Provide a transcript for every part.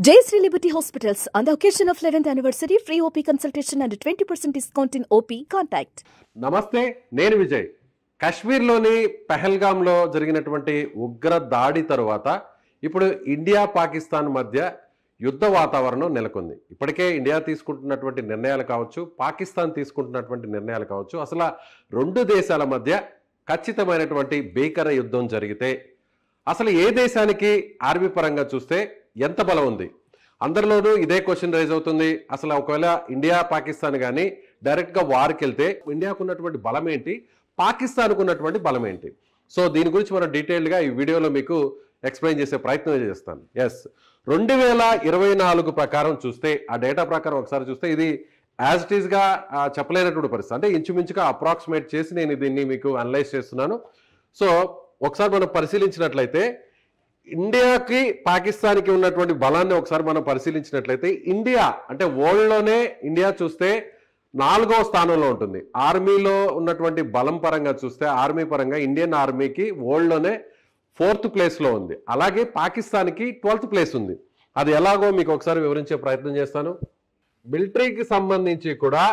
Jayashree Liberty Hospitals, on the occasion of 11th anniversary, free OP consultation and 20% discount in OP. Contact. నమస్తే, నేను విజయ్. కాశ్మీర్లోని పెహల్గాంలో జరిగినటువంటి ఉగ్ర దాడి తరువాత ఇప్పుడు ఇండియా పాకిస్తాన్ మధ్య యుద్ధ వాతావరణం నెలకొంది. ఇప్పటికే ఇండియా తీసుకుంటున్నటువంటి నిర్ణయాలు కావచ్చు, పాకిస్తాన్ తీసుకుంటున్నటువంటి నిర్ణయాలు కావచ్చు, అసలు రెండు దేశాల మధ్య ఖచ్చితమైనటువంటి భీకర యుద్ధం జరిగితే అసలు ఏ దేశానికి ఆర్మీ పరంగా చూస్తే ఎంత బలం ఉంది? అందరిలోనూ ఇదే క్వశ్చన్ రైజ్ అవుతుంది. అసలు ఒకవేళ ఇండియా పాకిస్తాన్ కానీ డైరెక్ట్గా వార్కి వెళ్తే ఇండియాకు ఉన్నటువంటి బలం ఏంటి, పాకిస్తాన్కు ఉన్నటువంటి బలం ఏంటి? సో దీని గురించి మనం డీటెయిల్డ్గా ఈ వీడియోలో మీకు ఎక్స్ప్లెయిన్ చేసే ప్రయత్నం చేస్తాను. 2024 ప్రకారం చూస్తే, ఆ డేటా ప్రకారం ఒకసారి చూస్తే ఇది యాజ్ ఇట్ ఈస్గా చెప్పలేనటువంటి పరిస్థితి. అంటే ఇంచుమించుగా అప్రాక్సిమేట్ చేసి నేను దీన్ని మీకు అనలైజ్ చేస్తున్నాను. సో ఒకసారి మనం పరిశీలించినట్లయితే ఇండియాకి పాకిస్తాన్కి ఉన్నటువంటి బలాన్ని ఒకసారి మనం పరిశీలించినట్లయితే ఇండియా అంటే వరల్డ్లోనే ఇండియా చూస్తే 4వ స్థానంలో ఉంటుంది. ఆర్మీలో ఉన్నటువంటి బలం పరంగా చూస్తే ఆర్మీ పరంగా ఇండియన్ ఆర్మీకి వరల్డ్లోనే 4th ప్లేస్లో ఉంది. అలాగే పాకిస్తాన్కి 12th ప్లేస్ ఉంది. అది ఎలాగో మీకు ఒకసారి వివరించే ప్రయత్నం చేస్తాను. మిలిటరీకి సంబంధించి కూడా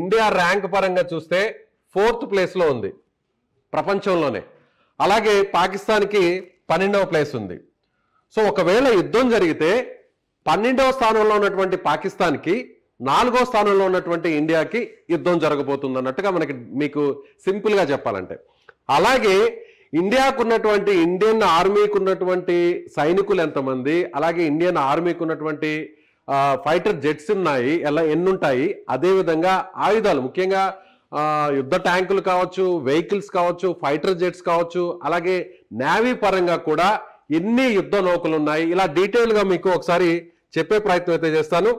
ఇండియా ర్యాంక్ పరంగా చూస్తే 4th ప్లేస్లో ఉంది ప్రపంచంలోనే. అలాగే పాకిస్తాన్కి 12వ ప్లేస్ ఉంది. సో ఒకవేళ యుద్ధం జరిగితే 12వ స్థానంలో ఉన్నటువంటి పాకిస్తాన్కి 4వ స్థానంలో ఉన్నటువంటి ఇండియాకి యుద్ధం జరగబోతుంది అన్నట్టుగా మీకు సింపుల్గా చెప్పాలంటే. అలాగే ఇండియాకు ఉన్నటువంటి ఇండియన్ ఆర్మీకి ఉన్నటువంటి సైనికులు ఎంతమంది, అలాగే ఇండియన్ ఆర్మీకి ఉన్నటువంటి ఫైటర్ జెట్స్ ఉన్నాయి, ఎన్నుంటాయి, అదేవిధంగా ఆయుధాలు ముఖ్యంగా యుద్ధ ట్యాంకులు కావచ్చు, వెహికల్స్ కావచ్చు, ఫైటర్ జెట్స్ కావచ్చు, అలాగే నేవీ పరంగా కూడా ఎన్ని యుద్ధ నౌకలు ఉన్నాయి, ఇలా డీటెయిల్గా మీకు ఒకసారి చెప్పే ప్రయత్నం అయితే చేస్తాను.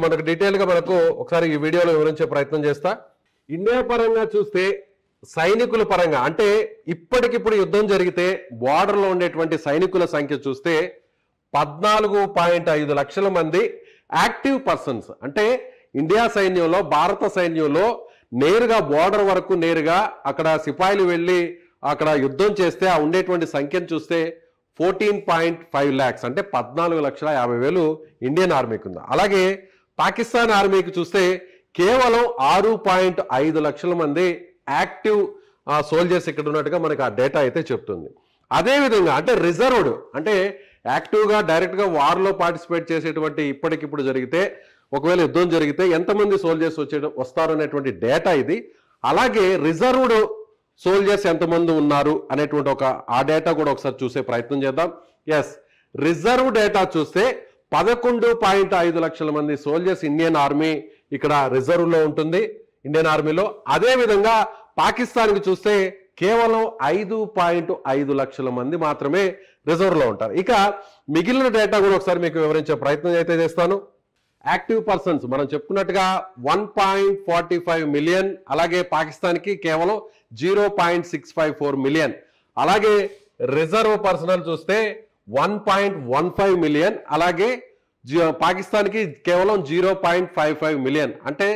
మనకు డీటెయిల్గా ఒకసారి ఈ వీడియోలో వివరించే ప్రయత్నం చేస్తా. ఇండియా పరంగా చూస్తే సైనికుల పరంగా అంటే ఇప్పటికిప్పుడు యుద్ధం జరిగితే బార్డర్లో ఉండేటువంటి సైనికుల సంఖ్య చూస్తే 14.5 లక్షల మంది యాక్టివ్ పర్సన్స్. అంటే ఇండియా సైన్యంలో, భారత సైన్యంలో నేరుగా బోర్డర్ వరకు నేరుగా అక్కడ సిపాయిలు వెళ్ళి అక్కడ యుద్ధం చేస్తే ఆ ఉండేటువంటి సంఖ్యను చూస్తే 14.5 lakhs అంటే 14,50,000 ఇండియన్ ఆర్మీకి ఉంది. అలాగే పాకిస్తాన్ ఆర్మీకి చూస్తే కేవలం 6.5 లక్షల మంది యాక్టివ్ సోల్జర్స్ ఇక్కడ ఉన్నట్టుగా మనకి ఆ డేటా అయితే చెప్తుంది. అదేవిధంగా అంటే రిజర్వ్డ్ అంటే యాక్టివ్గా డైరెక్ట్గా వార్లో పార్టిసిపేట్ చేసేటువంటి ఇప్పటికిప్పుడు జరిగితే ఒకవేళ యుద్ధం జరిగితే ఎంతమంది సోల్జర్స్ వస్తారు అనేటువంటి డేటా ఇది. అలాగే రిజర్వ్డ్ సోల్జర్స్ ఎంతమంది ఉన్నారు అనేటువంటి ఆ డేటా కూడా ఒకసారి చూసే ప్రయత్నం చేద్దాం. రిజర్వ్ డేటా చూస్తే 11.5 లక్షల మంది సోల్జర్స్ ఇండియన్ ఆర్మీ ఇక్కడ రిజర్వ్లో ఉంటుంది ఇండియన్ ఆర్మీలో. అదేవిధంగా పాకిస్తాన్కి చూస్తే కేవలం 5.5 లక్షల మంది మాత్రమే రిజర్వ్లో ఉంటారు. ఇక మిగిలిన డేటా కూడా ఒకసారి మీకు వివరించే ప్రయత్నం అయితే చేస్తాను. యాక్టివ్ పర్సన్స్ మనం చెప్పుకున్నట్టుగా 1.45 మిలియన్, అలాగే పాకిస్తాన్కి కేవలం 0.654 మిలియన్. అలాగే రిజర్వ్ పర్సనల్ చూస్తే 1.15 మిలియన్, అలాగే పాకిస్తాన్కి కేవలం 0.55 మిలియన్. అంటే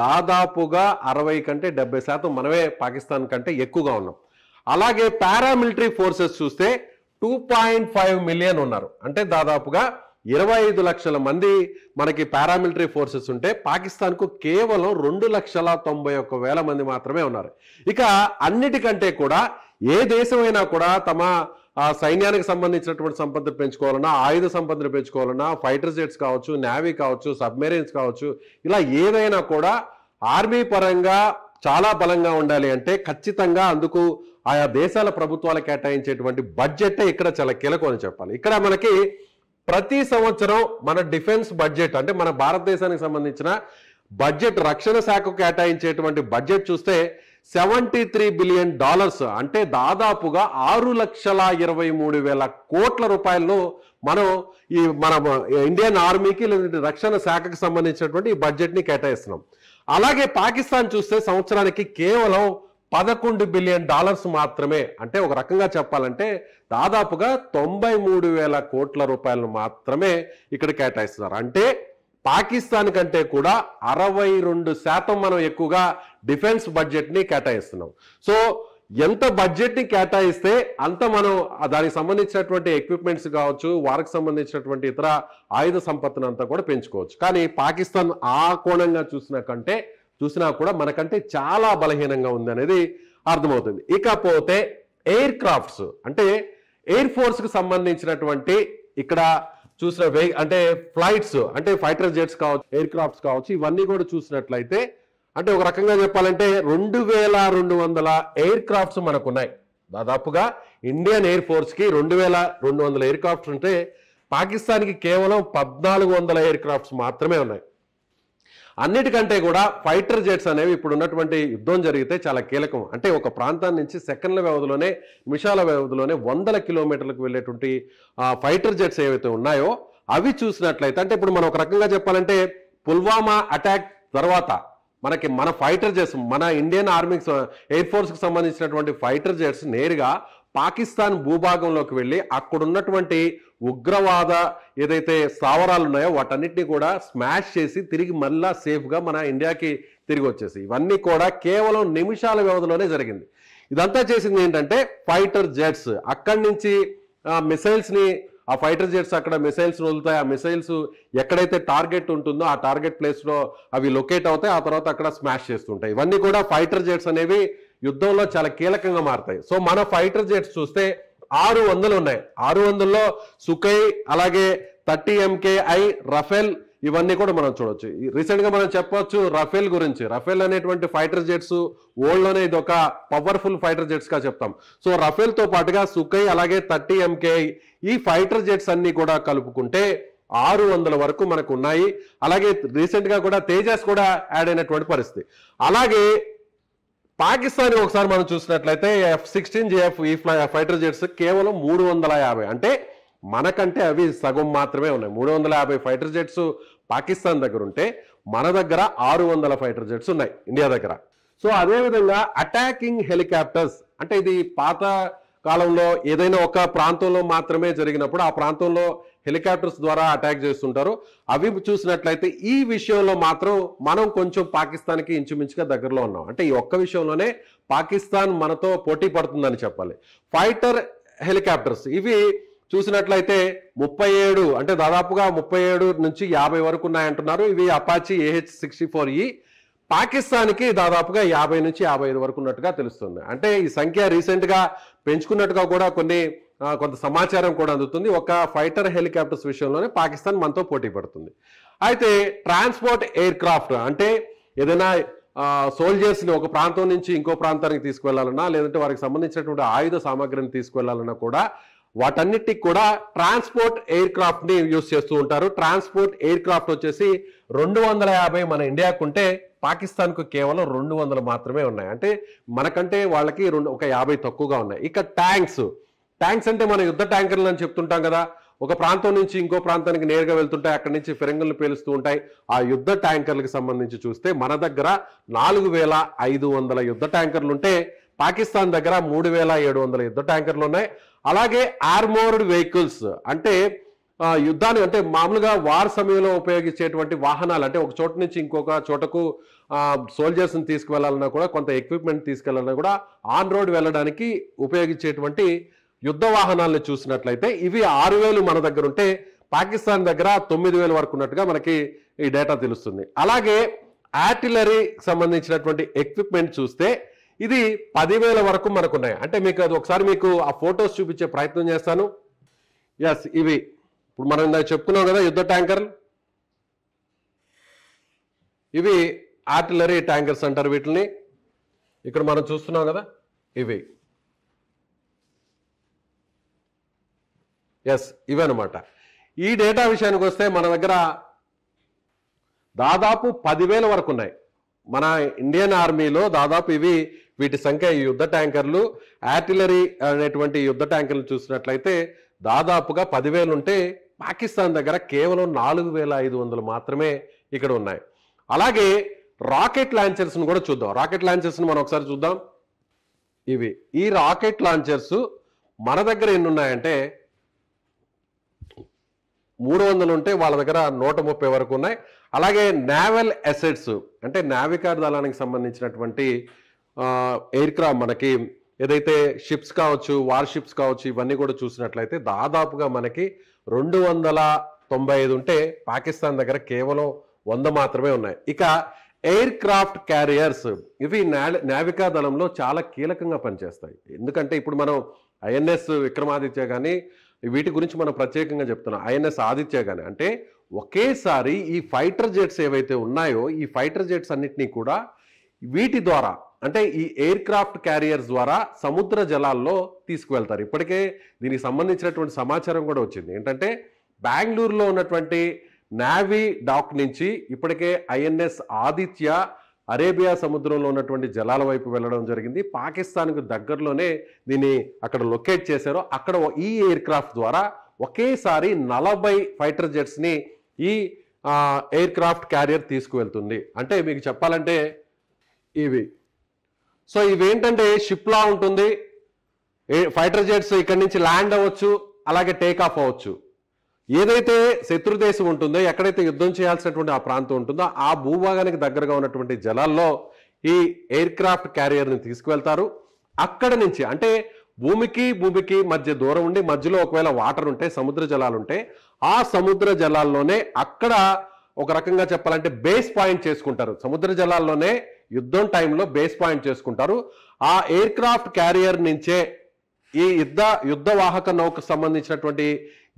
దాదాపుగా 60 కంటే 70% మనమే పాకిస్తాన్ కంటే ఎక్కువగా ఉన్నాం. అలాగే పారామిలిటరీ ఫోర్సెస్ చూస్తే 2.5 మిలియన్ ఉన్నారు. అంటే దాదాపుగా 25 లక్షల మంది మనకి పారామిలిటరీ ఫోర్సెస్ ఉంటే పాకిస్తాన్కు కేవలం 2,91,000 మంది మాత్రమే ఉన్నారు. ఇక అన్నిటికంటే కూడా ఏ దేశమైనా కూడా తమ సైన్యానికి సంబంధించినటువంటి సంపదను పెంచుకోవాలన్నా, ఆయుధ సంపదను పెంచుకోవాలన్నా, ఫైటర్ జెట్స్ కావచ్చు, నేవీ కావచ్చు, సబ్మెరీన్స్ కావచ్చు, ఇలా ఏదైనా కూడా ఆర్మీ పరంగా చాలా బలంగా ఉండాలి అంటే ఖచ్చితంగా అందుకు ఆయా దేశాల ప్రభుత్వాలు కేటాయించేటువంటి బడ్జెట్ ఇక్కడ చాలా కీలకం అని చెప్పాలి. ఇక్కడ మనకి ప్రతి సంవత్సరం మన డిఫెన్స్ బడ్జెట్ అంటే మన భారతదేశానికి సంబంధించిన బడ్జెట్, రక్షణ శాఖకు కేటాయించేటువంటి బడ్జెట్ చూస్తే $73 బిలియన్ అంటే దాదాపుగా 6,23,000 కోట్ల రూపాయలను మనం మన ఇండియన్ ఆర్మీకి లేదా రక్షణ శాఖకు సంబంధించినటువంటి ఈ బడ్జెట్ని కేటాయిస్తున్నాం. అలాగే పాకిస్తాన్ చూస్తే సంవత్సరానికి కేవలం $11 బిలియన్ మాత్రమే. అంటే ఒక రకంగా చెప్పాలంటే దాదాపుగా 93,000 కోట్ల రూపాయలను మాత్రమే ఇక్కడ కేటాయిస్తున్నారు. అంటే పాకిస్తాన్ కంటే కూడా 62% మనం ఎక్కువగా డిఫెన్స్ బడ్జెట్ని కేటాయిస్తున్నాం. సో ఎంత బడ్జెట్ ని కేటాయిస్తే అంత మనం దానికి సంబంధించినటువంటి ఎక్విప్మెంట్స్ కావచ్చు, వారికి సంబంధించినటువంటి ఇతర ఆయుధ సంపత్తిని అంతా కూడా పెంచుకోవచ్చు. కానీ పాకిస్తాన్ ఆ కోణంగా చూసినా కూడా మనకంటే చాలా బలహీనంగా ఉంది అనేది అర్థమవుతుంది. ఇకపోతే ఎయిర్ క్రాఫ్ట్స్, అంటే ఎయిర్ ఫోర్స్ కు సంబంధించినటువంటి ఇక్కడ చూసిన అంటే ఫ్లైట్స్, అంటే ఫైటర్ జెట్స్ కావచ్చు, ఎయిర్ క్రాఫ్ట్స్ కావచ్చు, ఇవన్నీ కూడా చూసినట్లయితే అంటే ఒక రకంగా చెప్పాలంటే 2200 ఎయిర్ క్రాఫ్ట్స్ మనకున్నాయి. దాదాపుగా ఇండియన్ ఎయిర్ ఫోర్స్ కి 2200 ఎయిర్ క్రాఫ్ట్స్ ఉంటే పాకిస్తాన్కి కేవలం 1400 ఎయిర్ క్రాఫ్ట్స్ మాత్రమే ఉన్నాయి. అన్నిటికంటే కూడా ఫైటర్ జెట్స్ అనేవి ఇప్పుడు ఉన్నటువంటి యుద్ధం జరిగితే చాలా కీలకం. అంటే ఒక ప్రాంతాన్ని నుంచి సెకండ్ల వ్యవధిలోనే, నిమిషాల వ్యవధిలోనే 100 కిలోమీటర్లకు వెళ్ళేటువంటి ఫైటర్ జెట్స్ ఏవైతే ఉన్నాయో అవి చూసినట్లయితే, అంటే ఇప్పుడు మనం ఒక రకంగా చెప్పాలంటే పుల్వామా అటాక్ తర్వాత మన ఫైటర్ జెట్స్, మన ఇండియన్ ఆర్మీ ఎయిర్ ఫోర్స్ కి సంబంధించినటువంటి ఫైటర్ జెట్స్ నేరుగా పాకిస్తాన్ భూభాగంలోకి వెళ్ళి అక్కడున్నటువంటి ఉగ్రవాద ఏదైతే స్థావరాలు ఉన్నాయో వాటన్నిటిని కూడా స్మాష్ చేసి తిరిగి మళ్ళా సేఫ్గా మన ఇండియాకి తిరిగి వచ్చేసి, ఇవన్నీ కూడా కేవలం నిమిషాల వ్యవధిలోనే జరిగింది. ఇదంతా చేసింది ఏంటంటే ఫైటర్ జెట్స్. అక్కడి నుంచి మిసైల్స్ ని, ఆ ఫైటర్ జెట్స్ అక్కడ మిసైల్స్ వదులుతాయి. ఆ మిసైల్స్ ఎక్కడైతే టార్గెట్ ఉంటుందో ఆ టార్గెట్ ప్లేస్ లో అవి లొకేట్ అవుతాయి. ఆ తర్వాత అక్కడ స్మాష్ చేస్తుంటాయి. ఇవన్నీ కూడా ఫైటర్ జెట్స్ అనేవి యుద్ధంలో చాలా కీలకంగా మారుతాయి. సో మన ఫైటర్ జెట్స్ చూస్తే 600 ఉన్నాయి. 600లో సుఖై, అలాగే 30 MKI, రఫేల్, ఇవన్నీ కూడా మనం చూడొచ్చు. రీసెంట్ గా మనం చెప్పొచ్చు రఫేల్ గురించి. రఫేల్ అనేటువంటి ఫైటర్ జెట్స్ వరల్డ్ లోనే ఇది ఒక పవర్ఫుల్ ఫైటర్ జెట్స్ గా చెప్తాం. సో రఫేల్ తో పాటుగా సుఖై, అలాగే 30 MKI, ఈ ఫైటర్ జెట్స్ అన్ని కూడా కలుపుకుంటే 600 వరకు మనకు ఉన్నాయి. అలాగే రీసెంట్ గా కూడా తేజస్ కూడా యాడ్ అయినటువంటి పరిస్థితి. అలాగే పాకిస్తాన్ ఒకసారి మనం చూసినట్లయితే F-16JF ఈ ఫైటర్ జెట్స్ కేవలం 350, అంటే మనకంటే అవి సగం మాత్రమే ఉన్నాయి. 350 ఫైటర్ జెట్స్ పాకిస్తాన్ దగ్గర ఉంటే మన దగ్గర 600 ఫైటర్ జెట్స్ ఉన్నాయి ఇండియా దగ్గర. సో అదేవిధంగా అటాకింగ్ హెలికాప్టర్స్, అంటే ఇది పాత కాలంలో ఏదైనా ఒక ప్రాంతంలో మాత్రమే జరిగినప్పుడు ఆ ప్రాంతంలో హెలికాప్టర్స్ ద్వారా అటాక్ చేస్తుంటారు. అవి చూసినట్లయితే ఈ విషయంలో మాత్రం మనం కొంచెం పాకిస్తాన్కి ఇంచుమించుగా దగ్గరలో ఉన్నాం. అంటే ఈ ఒక్క విషయంలోనే పాకిస్తాన్ మనతో పోటీ పడుతుందని చెప్పాలి. ఫైటర్ హెలికాప్టర్స్ ఇవి చూసినట్లయితే 37, అంటే దాదాపుగా 37 నుంచి 50 వరకు ఉన్నాయంటున్నారు. ఇవి అపాచీ AH-64E. పాకిస్తాన్కి దాదాపుగా 50 నుంచి 55 వరకు ఉన్నట్టుగా తెలుస్తుంది. అంటే ఈ సంఖ్య రీసెంట్ గా పెంచుకున్నట్టుగా కూడా కొంత సమాచారం కూడా అందుతుంది. ఒక ఫైటర్ హెలికాప్టర్స్ విషయంలోనే పాకిస్తాన్ మనతో పోటీ పడుతుంది. అయితే ట్రాన్స్పోర్ట్ ఎయిర్ క్రాఫ్ట్, అంటే ఏదైనా సోల్జర్స్ ని ఒక ప్రాంతం నుంచి ఇంకో ప్రాంతానికి తీసుకువెళ్లాలన్నా, లేదంటే వారికి సంబంధించినటువంటి ఆయుధ సామాగ్రిని తీసుకువెళ్లాలన్నా కూడా వాటన్నిటికి కూడా ట్రాన్స్పోర్ట్ ఎయిర్ క్రాఫ్ట్ ని యూజ్ చేస్తూ ఉంటారు. ట్రాన్స్పోర్ట్ ఎయిర్ క్రాఫ్ట్ వచ్చేసి 250 మన ఇండియాకు ఉంటే పాకిస్తాన్కు కేవలం 200 మాత్రమే ఉన్నాయి. అంటే మనకంటే వాళ్ళకి ఒక 50 తక్కువగా ఉన్నాయి. ఇక ట్యాంక్స్ అంటే మన యుద్ధ ట్యాంకర్లు అని చెప్తుంటాం కదా. ఒక ప్రాంతం నుంచి ఇంకో ప్రాంతానికి నేరుగా వెళ్తుంటాయి, అక్కడి నుంచి ఫిరంగులు పేలుస్తూ ఉంటాయి. ఆ యుద్ధ ట్యాంకర్లకు సంబంధించి చూస్తే మన దగ్గర 4500 యుద్ధ ట్యాంకర్లు ఉంటే పాకిస్తాన్ దగ్గర 3700 యుద్ధ ట్యాంకర్లు ఉన్నాయి. అలాగే ఆర్మోర్డ్ వెహికల్స్, అంటే యుద్ధాన్ని, అంటే మామూలుగా వార్ సమయంలో ఉపయోగించేటువంటి వాహనాలు, అంటే ఒక చోట నుంచి ఇంకొక చోటకు సోల్జర్స్ ని తీసుకువెళ్లాలన్నా కూడా, కొంత ఎక్విప్మెంట్ తీసుకెళ్లాలన్నా కూడా ఆన్ రోడ్ వెళ్ళడానికి ఉపయోగించేటువంటి యుద్ధ వాహనాలను చూసినట్లయితే ఇవి 6000 మన దగ్గర ఉంటే పాకిస్తాన్ దగ్గర 9000 వరకు ఉన్నట్టుగా మనకి ఈ డేటా తెలుస్తుంది. అలాగే ఆర్టిలరీ సంబంధించినటువంటి ఎక్విప్మెంట్ చూస్తే ఇది 10,000 వరకు మనకు ఉన్నాయి. అంటే మీకు అది ఒకసారి మీకు ఆ ఫొటోస్ చూపించే ప్రయత్నం చేస్తాను. ఎస్, ఇవి ఇప్పుడు మనం చెప్పుకున్నాం కదా యుద్ధ ట్యాంకర్లు, ఇవి ఆర్టిలరీ ట్యాంకర్స్ అంటారు వీటిని. ఇక్కడ మనం చూస్తున్నాం కదా ఇవి. ఎస్, ఇవన్నమాట. ఈ డేటా విషయానికి వస్తే మన దగ్గర దాదాపు 10,000 వరకు ఉన్నాయి. మన ఇండియన్ ఆర్మీలో దాదాపు వీటి సంఖ్య, ఈ యుద్ధ ట్యాంకర్లు, ఆర్టిలరీ అనేటువంటి యుద్ధ ట్యాంకర్లు చూసినట్లయితే దాదాపుగా 10,000 ఉంటే పాకిస్తాన్ దగ్గర కేవలం 4500 మాత్రమే ఇక్కడ ఉన్నాయి. అలాగే రాకెట్ లాంచర్స్ ను కూడా చూద్దాం. రాకెట్ లాంచర్స్ ను మనం ఒకసారి చూద్దాం. ఈ రాకెట్ లాంచర్స్ మన దగ్గర ఎన్ని ఉన్నాయంటే 300 ఉంటే వాళ్ళ దగ్గర 130 వరకు ఉన్నాయి. అలాగే నేవల్ అసెట్స్, అంటే నావికా దళానికి సంబంధించినటువంటి ఎయిర్ క్రాఫ్ట్, మనకి ఏదైతే షిప్స్ కావచ్చు, వార్ షిప్స్ కావచ్చు, ఇవన్నీ కూడా చూసినట్లయితే దాదాపుగా మనకి 295 ఉంటే పాకిస్తాన్ దగ్గర కేవలం 100 మాత్రమే ఉన్నాయి. ఇక ఎయిర్ క్రాఫ్ట్ క్యారియర్స్ ఇవి నావికా దళంలో చాలా కీలకంగా పనిచేస్తాయి. ఎందుకంటే ఇప్పుడు మనం ఐఎన్ఎస్ విక్రమాదిత్య కానీ వీటి గురించి మనం ప్రత్యేకంగా చెప్తున్నాం. ఐఎన్ఎస్ ఆదిత్య కానీ అంటే ఒకేసారి ఈ ఫైటర్ జెట్స్ ఏవైతే ఉన్నాయో ఈ ఫైటర్ జెట్స్ అన్నిటినీ కూడా వీటి ద్వారా అంటే ఈ ఎయిర్ క్రాఫ్ట్ క్యారియర్స్ ద్వారా సముద్ర జలాల్లో తీసుకువెళ్తారు. ఇప్పటికే దీనికి సంబంధించినటువంటి సమాచారం కూడా వచ్చింది. ఏంటంటే బెంగళూరులో ఉన్నటువంటి నావీ డాక్ నుంచి ఇప్పటికే ఐఎన్ఎస్ ఆదిత్య అరేబియా సముద్రంలో ఉన్నటువంటి జలాల వైపు వెళ్ళడం జరిగింది. పాకిస్తాన్కు దగ్గరలోనే దీన్ని అక్కడ లొకేట్ చేశారు. అక్కడ ఈ ఎయిర్ క్రాఫ్ట్ ద్వారా ఒకేసారి 40 ఫైటర్ జెట్స్ని ఈ ఎయిర్ క్రాఫ్ట్ క్యారియర్ తీసుకువెళ్తుంది. అంటే మీకు చెప్పాలంటే ఇవి సో ఇవేంటంటే షిప్లా ఉంటుంది. ఫైటర్ జెట్స్ ఇక్కడి నుంచి ల్యాండ్ అవ్వచ్చు, అలాగే టేక్ ఆఫ్ అవ్వచ్చు. ఏదైతే శత్రు దేశం ఉంటుందో, ఎక్కడైతే యుద్ధం చేయాల్సినటువంటి ఆ ప్రాంతం ఉంటుందో ఆ భూభాగానికి దగ్గరగా ఉన్నటువంటి జలాల్లో ఈ ఎయిర్ క్రాఫ్ట్ క్యారియర్ని తీసుకువెళ్తారు. అక్కడ నుంచి అంటే భూమికి మధ్య దూరం ఉండి మధ్యలో ఒకవేళ వాటర్ ఉంటే, సముద్ర జలాలు ఉంటే ఆ సముద్ర జలాల్లోనే అక్కడ ఒక రకంగా చెప్పాలంటే బేస్ పాయింట్ చేసుకుంటారు. సముద్ర జలాల్లోనే యుద్ధం టైంలో బేస్ పాయింట్ చేసుకుంటారు. ఆ ఎయిర్ క్రాఫ్ట్ క్యారియర్ నుంచే ఈ యుద్ధ వాహక నౌకకు సంబంధించినటువంటి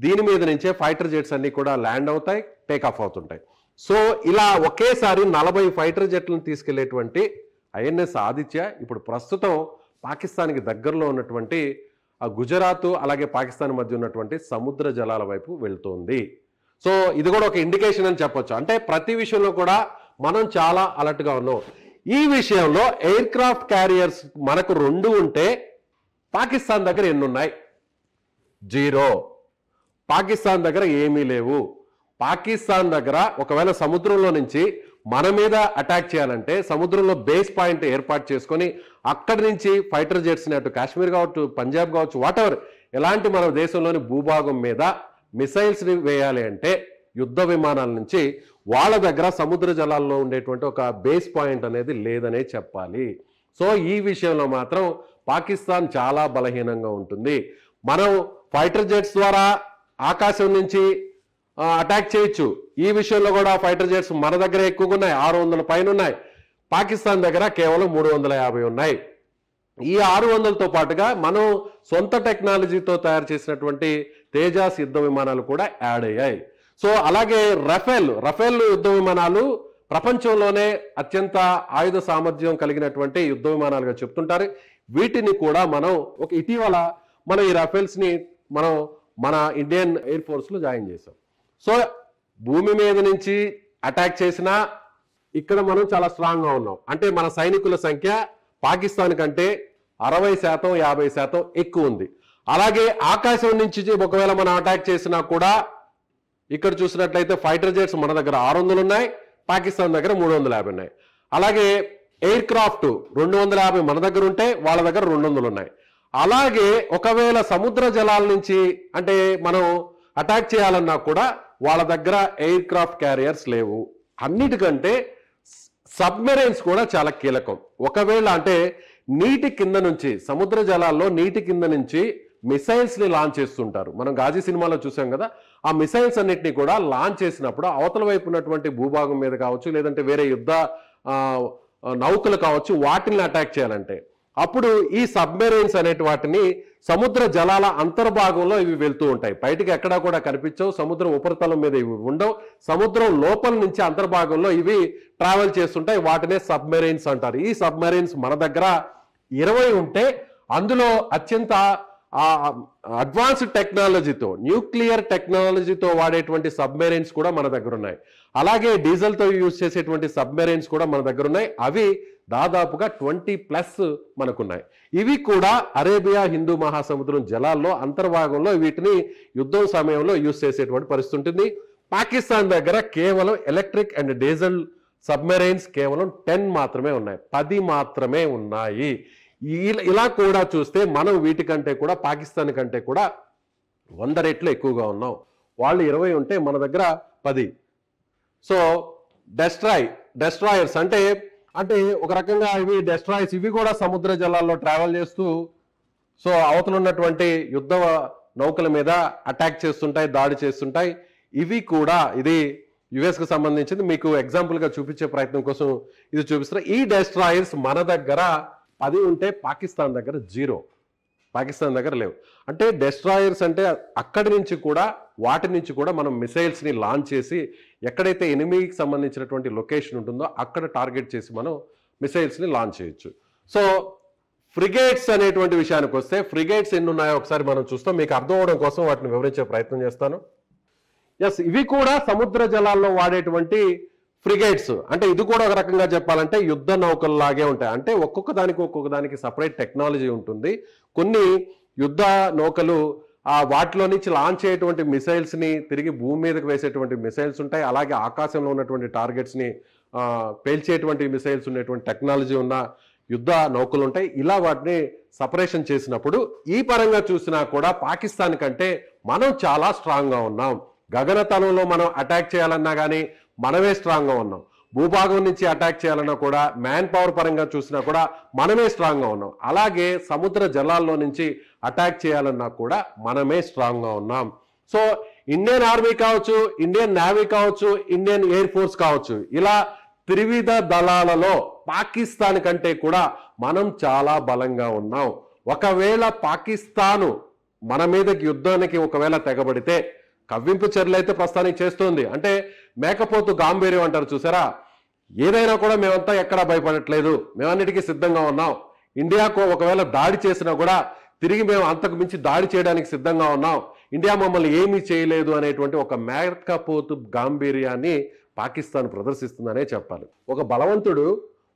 దీని మీద నుంచే ఫైటర్ జెట్స్ అన్ని కూడా ల్యాండ్ అవుతాయి, టేక్ ఆఫ్ అవుతుంటాయి. సో ఇలా ఒకేసారి 40 ఫైటర్ జెట్లను తీసుకెళ్లేటువంటి ఐఎన్ఎస్ ఆదిత్య ఇప్పుడు ప్రస్తుతం పాకిస్తాన్కి దగ్గరలో ఉన్నటువంటి ఆ గుజరాత్ అలాగే పాకిస్తాన్ మధ్య ఉన్నటువంటి సముద్ర జలాల వైపు వెళ్తోంది. సో ఇది కూడా ఒక ఇండికేషన్ అని చెప్పొచ్చు. అంటే ప్రతి విషయంలో కూడా మనం చాలా అలర్ట్గా ఉన్నాం. ఈ విషయంలో ఎయిర్ క్రాఫ్ట్ క్యారియర్స్ మనకు 2 ఉంటే పాకిస్తాన్ దగ్గర ఎన్ని ఉన్నాయి? 0. పాకిస్తాన్ దగ్గర ఏమీ లేవు. పాకిస్తాన్ దగ్గర ఒకవేళ సముద్రంలో నుంచి మన మీద అటాక్ చేయాలంటే సముద్రంలో బేస్ పాయింట్ ఏర్పాటు చేసుకొని అక్కడి నుంచి ఫైటర్ జెట్స్ని అటు కాశ్మీర్ కావచ్చు, పంజాబ్ కావచ్చు, వాటెవర్ ఎలాంటి మన దేశంలోని భూభాగం మీద మిసైల్స్ని వేయాలి అంటే యుద్ధ విమానాల నుంచి వాళ్ళ దగ్గర సముద్ర జలాల్లో ఉండేటువంటి ఒక బేస్ పాయింట్ అనేది లేదనే చెప్పాలి. సో ఈ విషయంలో మాత్రం పాకిస్తాన్ చాలా బలహీనంగా ఉంటుంది. మనం ఫైటర్ జెట్స్ ద్వారా ఆకాశం నుంచి అటాక్ చేయొచ్చు. ఈ విషయంలో కూడా ఫైటర్ జెట్స్ మన దగ్గర ఎక్కువగా ఉన్నాయి, 600 పైన ఉన్నాయి. పాకిస్తాన్ దగ్గర కేవలం 350 ఉన్నాయి. ఈ 600తో పాటుగా మనం సొంత టెక్నాలజీతో తయారు చేసినటువంటి తేజాస్ యుద్ధ విమానాలు కూడా యాడ్ అయ్యాయి. సో అలాగే రఫేల్ యుద్ధ విమానాలు ప్రపంచంలోనే అత్యంత ఆయుధ సామర్థ్యం కలిగినటువంటి యుద్ధ విమానాలుగా చెప్తుంటారు. వీటిని కూడా మనం ఇటీవల మనం ఈ రఫేల్స్ని మనం మన ఇండియన్ ఎయిర్ ఫోర్స్లో జాయిన్ చేసాం. సో భూమి మీద నుంచి అటాక్ చేసినా ఇక్కడ మనం చాలా స్ట్రాంగ్గా ఉన్నాం. అంటే మన సైనికుల సంఖ్య పాకిస్తాన్ కంటే 60%, 50% ఎక్కువ ఉంది. అలాగే ఆకాశం నుంచి ఒకవేళ మనం అటాక్ చేసినా కూడా ఇక్కడ చూసినట్లయితే ఫైటర్ జెట్స్ మన దగ్గర 600 ఉన్నాయి, పాకిస్తాన్ దగ్గర 350 ఉన్నాయి. అలాగే ఎయిర్ క్రాఫ్ట్ 250 మన దగ్గర ఉంటే వాళ్ళ దగ్గర 200 ఉన్నాయి. అలాగే ఒకవేళ సముద్ర జలాల నుంచి అంటే మనం అటాక్ చేయాలన్నా కూడా వాళ్ళ దగ్గర ఎయిర్ క్రాఫ్ట్ క్యారియర్స్ లేవు. అన్నిటికంటే సబ్మెరైన్స్ కూడా చాలా కీలకం. ఒకవేళ అంటే నీటి కింద నుంచి సముద్ర జలాల్లో నీటి కింద నుంచి మిసైల్స్ని లాంచ్ చేస్తుంటారు. మనం గాజీ సినిమాలో చూసాం కదా. ఆ మిసైల్స్ అన్నిటినీ కూడా లాంచ్ చేసినప్పుడు అవతల వైపు ఉన్నటువంటి భూభాగం మీద కావచ్చు, లేదంటే వేరే యుద్ధ నౌకలు కావచ్చు, వాటిని అటాక్ చేయాలంటే అప్పుడు ఈ సబ్మెరైన్స్ అనేటి వాటిని సముద్ర జలాల అంతర్భాగంలో ఇవి వెళ్తూ ఉంటాయి. బయటికి ఎక్కడా కూడా కనిపించవు, సముద్రం ఉపరితలం మీద ఇవి ఉండవు. సముద్రం లోపల నుంచి అంతర్భాగంలో ఇవి ట్రావెల్ చేస్తుంటాయి. వాటినే సబ్మెరైన్స్ అంటారు. ఈ సబ్మెరైన్స్ మన దగ్గర 20 ఉంటే అందులో అత్యంత అడ్వాన్స్డ్ టెక్నాలజీతో, న్యూక్లియర్ టెక్నాలజీతో వాడేటువంటి సబ్మెరైన్స్ కూడా మన దగ్గర ఉన్నాయి. అలాగే డీజిల్తో యూజ్ చేసేటువంటి సబ్మెరైన్స్ కూడా మన దగ్గర ఉన్నాయి. అవి దాదాపుగా 20+ మనకున్నాయి. ఇవి కూడా అరేబియా హిందూ మహాసముద్రం జలాల్లో అంతర్భాగంలో వీటిని యుద్ధం సమయంలో యూజ్ చేసేటువంటి పరిస్థితి ఉంటుంది. పాకిస్తాన్ దగ్గర కేవలం ఎలక్ట్రిక్ అండ్ డీజిల్ సబ్మెరైన్స్ కేవలం 10 మాత్రమే ఉన్నాయి, 10 మాత్రమే ఉన్నాయి. ఇలా కూడా చూస్తే మనం వీటికంటే కూడా పాకిస్తాన్ కంటే కూడా 100 రెట్లు ఎక్కువగా ఉన్నాం. వాళ్ళు 20 ఉంటే మన దగ్గర 10. సో డెస్ట్రాయర్స్ అంటే అంటే ఒక రకంగా ఇవి డెస్ట్రాయిస్, ఇవి కూడా సముద్ర జలాల్లో ట్రావెల్ చేస్తూ సో అవతల ఉన్నటువంటి యుద్ధ నౌకల మీద అటాక్ చేస్తుంటాయి, దాడి చేస్తుంటాయి. ఇవి కూడా ఇది యుఎస్ కు సంబంధించింది. మీకు ఎగ్జాంపుల్ గా చూపించే ప్రయత్నం కోసం ఇది చూపిస్తారు. ఈ డెస్ట్రాయర్స్ మన దగ్గర 10 ఉంటే పాకిస్తాన్ దగ్గర 0, పాకిస్తాన్ దగ్గర లేవు. అంటే డెస్ట్రాయర్స్ అంటే అక్కడి నుంచి కూడా వాటి నుంచి కూడా మనం మిసైల్స్ ని లాంచ్ చేసి ఎక్కడైతే ఎనిమీకి సంబంధించినటువంటి లొకేషన్ ఉంటుందో అక్కడ టార్గెట్ చేసి మనం మిసైల్స్ ని లాంచ్ చేయొచ్చు. సో ఫ్రిగేట్స్ అనేటువంటి విషయానికి వస్తే ఫ్రిగేట్స్ ఎన్ని ఉన్నాయో ఒకసారి మనం చూస్తాం. మీకు అర్థం అవడం కోసం వాటిని వివరించే ప్రయత్నం చేస్తాను. ఎస్, ఇవి కూడా సముద్ర జలాల్లో వాడేటువంటి ఫ్రిగేట్స్. అంటే ఇది కూడా ఒక రకంగా చెప్పాలంటే యుద్ధ నౌకల్లాగే ఉంటాయి. అంటే ఒక్కొక్క దానికి సపరేట్ టెక్నాలజీ ఉంటుంది. కొన్ని యుద్ధ నౌకలు వాటిలో నుంచి లాంచ్ అయ్యేటువంటి మిసైల్స్ ని తిరిగి భూమి మీదకి వేసేటువంటి మిసైల్స్ ఉంటాయి. అలాగే ఆకాశంలో ఉన్నటువంటి టార్గెట్స్ ని పేల్చేటువంటి మిసైల్స్ ఉన్నటువంటి టెక్నాలజీ ఉన్న యుద్ధ నౌకలు ఉంటాయి. ఇలా వాటిని సపరేషన్ చేసినప్పుడు ఈ పరంగా చూసినా కూడా పాకిస్తాన్ కంటే మనం చాలా స్ట్రాంగ్ గా ఉన్నాం. గగనతలంలో మనం అటాక్ చేయాలన్నా కానీ మనమే స్ట్రాంగ్ గా ఉన్నాం. భూభాగం నుంచి అటాక్ చేయాలన్నా కూడా మ్యాన్ పవర్ పరంగా చూసినా కూడా మనమే స్ట్రాంగ్ గా ఉన్నాం. అలాగే సముద్ర జలాల్లో నుంచి అటాక్ చేయాలన్నా కూడా మనమే స్ట్రాంగ్ గా ఉన్నాం. సో ఇండియన్ ఆర్మీ కావచ్చు, ఇండియన్ నేవీ కావచ్చు, ఇండియన్ ఎయిర్ ఫోర్స్ కావచ్చు, ఇలా త్రివిధ దళాలలో పాకిస్తాన్ కంటే కూడా మనం చాలా బలంగా ఉన్నాం. ఒకవేళ పాకిస్తాను మన మీదకి యుద్ధానికి ఒకవేళ తెగబడితే, కవ్వింపు చర్యలు అయితే ప్రస్తుతానికి చేస్తోంది. అంటే మేకపోతు గాంభీర్యం అంటారు చూసారా, ఏదైనా కూడా మేమంతా ఎక్కడా భయపడట్లేదు, మేమన్నిటికీ సిద్ధంగా ఉన్నాం. ఇండియాకు ఒకవేళ దాడి చేసినా కూడా తిరిగి మేము అంతకు మించి దాడి చేయడానికి సిద్ధంగా ఉన్నాం, ఇండియా మమ్మల్ని ఏమీ చేయలేదు అనేటువంటి ఒక మేకపోతు గాంభీర్యాన్ని పాకిస్తాన్ ప్రదర్శిస్తుందనే చెప్పాలి. ఒక బలవంతుడు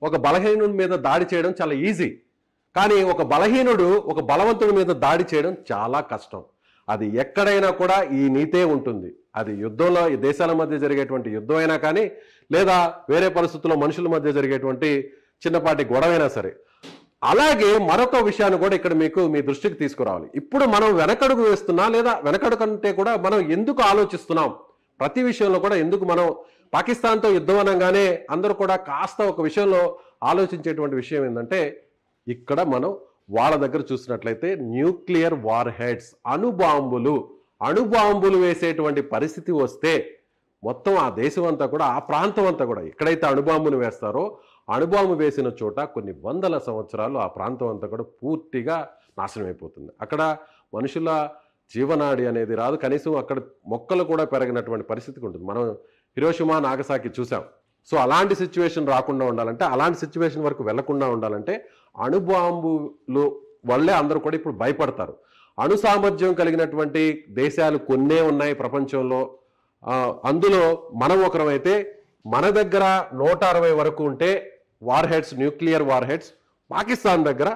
ఒక బలహీనుడి మీద దాడి చేయడం చాలా ఈజీ, కానీ ఒక బలహీనుడు ఒక బలవంతుడి మీద దాడి చేయడం చాలా కష్టం. అది ఎక్కడైనా కూడా ఈ నీతే ఉంటుంది. అది యుద్ధంలో దేశాల మధ్య జరిగేటువంటి యుద్ధం అయినా కానీ, లేదా వేరే పరిస్థితుల్లో మనుషుల మధ్య జరిగేటువంటి చిన్నపాటి గొడవైనా సరే. అలాగే మరొక విషయాన్ని కూడా ఇక్కడ మీకు మీ దృష్టికి తీసుకురావాలి. ఇప్పుడు మనం వెనకడుగు వేస్తున్నా, లేదా వెనకడుగు కంటే కూడా మనం ఎందుకు ఆలోచిస్తున్నాం, ప్రతి విషయంలో కూడా ఎందుకు మనం పాకిస్తాన్తో యుద్ధం అనగానే అందరూ కూడా కాస్త ఒక విషయంలో ఆలోచించేటువంటి విషయం ఏంటంటే, ఇక్కడ మనం వాళ్ళ దగ్గర చూసినట్లయితే న్యూక్లియర్ వార్ హెడ్స్, అణుబాంబులు వేసేటువంటి పరిస్థితి వస్తే మొత్తం ఆ దేశం అంతా కూడా, ఆ ప్రాంతం అంతా కూడా, ఎక్కడైతే అణుబాంబును వేస్తారో అణుబాంబు వేసిన చోట కొన్ని వందల సంవత్సరాలు ఆ ప్రాంతం అంతా కూడా పూర్తిగా నాశనం అయిపోతుంది. అక్కడ మనుషుల జీవనాడి అనేది రాదు, కనీసం అక్కడ మొక్కలు కూడా పెరగినటువంటి పరిస్థితికి ఉంటుంది. మనం హిరోషిమా నాగసాకి చూసాం. సో అలాంటి సిచ్యువేషన్ రాకుండా ఉండాలంటే, అలాంటి సిచ్యువేషన్ వరకు వెళ్లకుండా ఉండాలంటే అణుబాంబులు వల్లే అందరూ కూడా ఇప్పుడు భయపడతారు. అణు సామర్థ్యం కలిగినటువంటి దేశాలు కొన్నే ఉన్నాయి ప్రపంచంలో. అందులో మనం ఒకరమైతే మన దగ్గర 160 వరకు ఉంటే war heads, nuclear war heads, Pakistan దగ్గర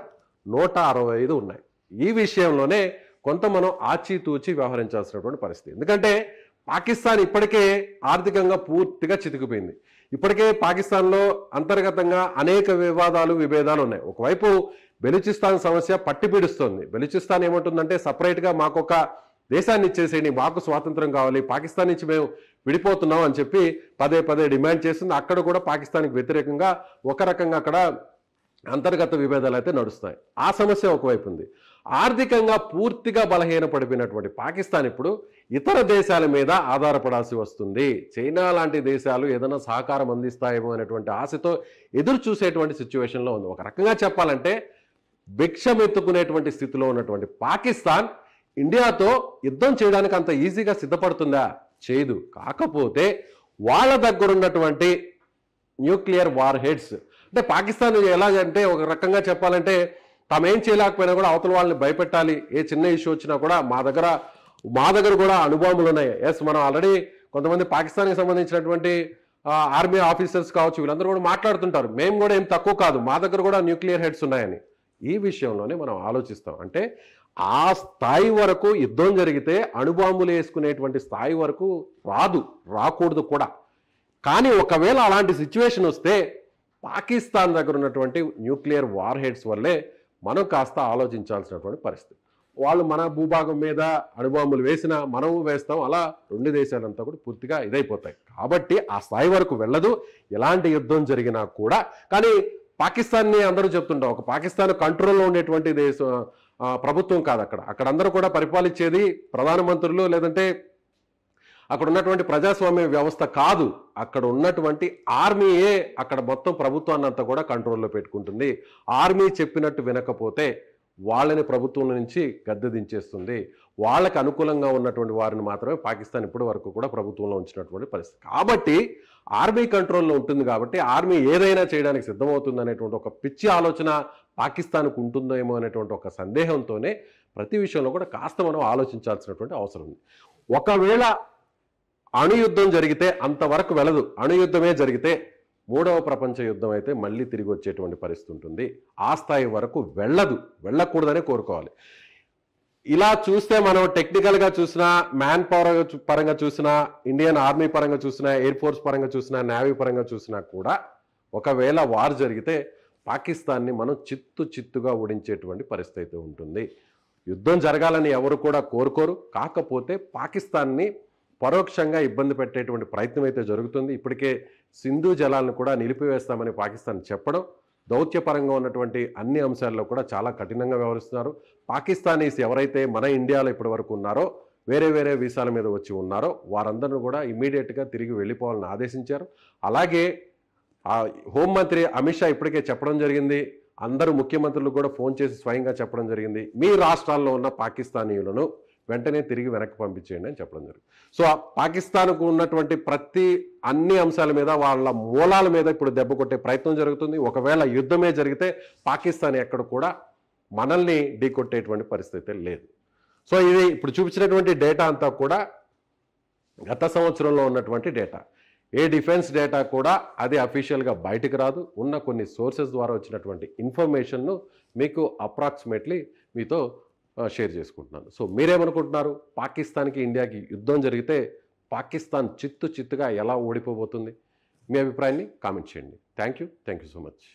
165 ఉన్నాయి. ఈ విషయంలోనే కొంత మనం ఆచితూచి వ్యవహరించాల్సినటువంటి పరిస్థితి. ఎందుకంటే పాకిస్తాన్ ఇప్పటికే ఆర్థికంగా పూర్తిగా చితికిపోయింది. ఇప్పటికే పాకిస్తాన్లో అంతర్గతంగా అనేక విభేదాలు ఉన్నాయి. ఒకవైపు బెలూచిస్తాన్ సమస్య పట్టి పీడిస్తోంది. బెలూచిస్తాన్ ఏమంటుందంటే, సపరేట్గా మాకొక దేశాన్ని ఇచ్చేసేయండి, మాకు స్వాతంత్రం కావాలి, పాకిస్తాన్ నుంచి మేము విడిపోతున్నాం అని చెప్పి పదే డిమాండ్ చేస్తుంది. అక్కడ కూడా పాకిస్తాన్కి వ్యతిరేకంగా ఒక రకంగా అక్కడ అంతర్గత విభేదాలు అయితే నడుస్తాయి. ఆ సమస్య ఒకవైపు ఉంది. ఆర్థికంగా పూర్తిగా బలహీనపడిపోయినటువంటి పాకిస్తాన్ ఇప్పుడు ఇతర దేశాల మీద ఆధారపడాల్సి వస్తుంది. చైనా లాంటి దేశాలు ఏదైనా సహకారం అందిస్తాయేమో అనేటువంటి ఆశతో ఎదురు చూసేటువంటి సిచ్యువేషన్లో ఉంది. ఒక రకంగా చెప్పాలంటే భిక్షమెత్తుకునేటువంటి స్థితిలో ఉన్నటువంటి పాకిస్తాన్ ఇండియాతో యుద్ధం చేయడానికి అంత ఈజీగా సిద్ధపడుతుందా? చేయదు. కాకపోతే వాళ్ళ దగ్గర ఉన్నటువంటి న్యూక్లియర్ వార్ హెడ్స్, అంటే పాకిస్తాన్ ఎలాగంటే ఒక రకంగా చెప్పాలంటే తామేం చేయలేకపోయినా కూడా అవతల వాళ్ళని భయపెట్టాలి. ఏ చిన్న ఇష్యూ వచ్చినా కూడా మా దగ్గర కూడా అణుబాంబులు ఉన్నాయి. ఎస్, మనం ఆల్రెడీ కొంతమంది పాకిస్తాన్కి సంబంధించినటువంటి ఆర్మీ ఆఫీసర్స్ కావచ్చు, వీళ్ళందరూ కూడా మాట్లాడుతుంటారు, మేము కూడా ఏం తక్కువ కాదు, మా దగ్గర కూడా న్యూక్లియర్ హెడ్స్ ఉన్నాయని. ఈ విషయంలోనే మనం ఆలోచిస్తాం. అంటే ఆ స్థాయి వరకు యుద్ధం జరిగితే అణుబాంబులు వేసుకునేటువంటి స్థాయి వరకు రాకూడదు కూడా. కానీ ఒకవేళ అలాంటి సిచ్యువేషన్ వస్తే పాకిస్తాన్ దగ్గర ఉన్నటువంటి న్యూక్లియర్ వార్ హెడ్స్ వల్లే మనం కాస్త ఆలోచించాల్సినటువంటి పరిస్థితి. వాళ్ళు మన భూభాగం మీద అణుబాంబులు వేసినా మనము వేస్తాం, అలా రెండు దేశాలంతా కూడా పూర్తిగా ఇదైపోతాయి. కాబట్టి ఆ స్థాయి వరకు వెళ్ళదు ఎలాంటి యుద్ధం జరిగినా కూడా. కానీ పాకిస్తాన్ని అందరూ చెప్తుంటాం, ఒక పాకిస్తాన్ కంట్రోల్లో ఉండేటువంటి ప్రభుత్వం కాదు అక్కడ అందరూ కూడా పరిపాలించేది ప్రధానమంత్రులు, లేదంటే అక్కడ ఉన్నటువంటి ప్రజాస్వామ్య వ్యవస్థ కాదు. అక్కడ ఉన్నటువంటి ఆర్మీయే అక్కడ మొత్తం ప్రభుత్వాన్ని అంతా కూడా కంట్రోల్లో పెట్టుకుంటుంది. ఆర్మీ చెప్పినట్టు వినకపోతే వాళ్ళని ప్రభుత్వం నుంచి గద్దె దించేస్తుంది. వాళ్ళకి అనుకూలంగా ఉన్నటువంటి వారిని మాత్రమే పాకిస్తాన్ ఇప్పటి వరకు కూడా ప్రభుత్వంలో ఉంచినటువంటి పరిస్థితి. కాబట్టి ఆర్మీ కంట్రోల్లో ఉంటుంది, కాబట్టి ఆర్మీ ఏదైనా చేయడానికి సిద్ధమవుతుంది అనేటువంటి ఒక పిచ్చి ఆలోచన పాకిస్తాన్కు ఉంటుందేమో అనేటువంటి ఒక సందేహంతోనే ప్రతి విషయంలో కూడా కాస్త మనం ఆలోచించాల్సినటువంటి అవసరం ఉంది. ఒకవేళ అణుయుద్ధం జరిగితే అంతవరకు వెళ్ళదు. అణుయుద్ధమే జరిగితే మూడవ ప్రపంచ యుద్ధం అయితే మళ్ళీ తిరిగి వచ్చేటువంటి పరిస్థితి ఉంటుంది. ఆ స్థాయి వరకు వెళ్ళకూడదనే కోరుకోవాలి. ఇలా చూస్తే మనం టెక్నికల్గా చూసినా, మ్యాన్ పవర్ పరంగా చూసినా, ఇండియన్ ఆర్మీ పరంగా చూసినా, ఎయిర్ ఫోర్స్ పరంగా చూసినా, నేవీ పరంగా చూసినా కూడా ఒకవేళ వార్ జరిగితే పాకిస్తాన్ని మనం చిత్తుగా ఓడించేటువంటి పరిస్థితి అయితే ఉంటుంది. యుద్ధం జరగాలని ఎవరు కూడా కోరుకోరు. కాకపోతే పాకిస్తాన్ని పరోక్షంగా ఇబ్బంది పెట్టేటువంటి ప్రయత్నం అయితే జరుగుతుంది. ఇప్పటికే సింధు జలాలను కూడా నిలిపివేస్తామని పాకిస్తాన్ చెప్పడం, దౌత్యపరంగా ఉన్నటువంటి అన్ని అంశాల్లో కూడా చాలా కఠినంగా వ్యవహరిస్తున్నారు. పాకిస్తానీస్ ఎవరైతే మన ఇండియాలో ఇప్పటి వరకు ఉన్నారో, వేరే వీసాల మీద వచ్చి ఉన్నారో వారందరూ కూడా ఇమీడియట్గా తిరిగి వెళ్ళిపోవాలని ఆదేశించారు. అలాగే హోంమంత్రి అమిత్ షా ఇప్పటికే చెప్పడం జరిగింది, అందరూ ముఖ్యమంత్రులు కూడా ఫోన్ చేసి స్వయంగా చెప్పడం జరిగింది, మీ రాష్ట్రాల్లో ఉన్న పాకిస్తానీయులను వెంటనే తిరిగి వెనక్కి పంపించేయండి అని చెప్పడం జరిగింది. సో పాకిస్తాన్కు ఉన్నటువంటి అన్ని అంశాల మీద, వాళ్ళ మూలాల మీద ఇప్పుడు దెబ్బ కొట్టే ప్రయత్నం జరుగుతుంది. ఒకవేళ యుద్ధమే జరిగితే పాకిస్తాన్ ఎక్కడ కూడా మనల్ని ఢీకొట్టేటువంటి పరిస్థితి లేదు. సో ఇది ఇప్పుడు చూపించినటువంటి డేటా అంతా కూడా గత సంవత్సరంలో ఉన్నటువంటి డేటా. ఏ డిఫెన్స్ డేటా కూడా అది అఫీషియల్గా బయటకు రాదు. ఉన్న కొన్ని సోర్సెస్ ద్వారా వచ్చినటువంటి ఇన్ఫర్మేషన్ను మీకు అప్రాక్సిమేట్లీ మీతో షేర్ చేసుకుంటున్నాను. సో మీరేమనుకుంటున్నారు? పాకిస్తాన్కి ఇండియాకి యుద్ధం జరిగితే పాకిస్తాన్ చిత్తుగా ఎలా ఓడిపోబోతుంది? మీ అభిప్రాయాన్ని కామెంట్ చేయండి. Thank you so much.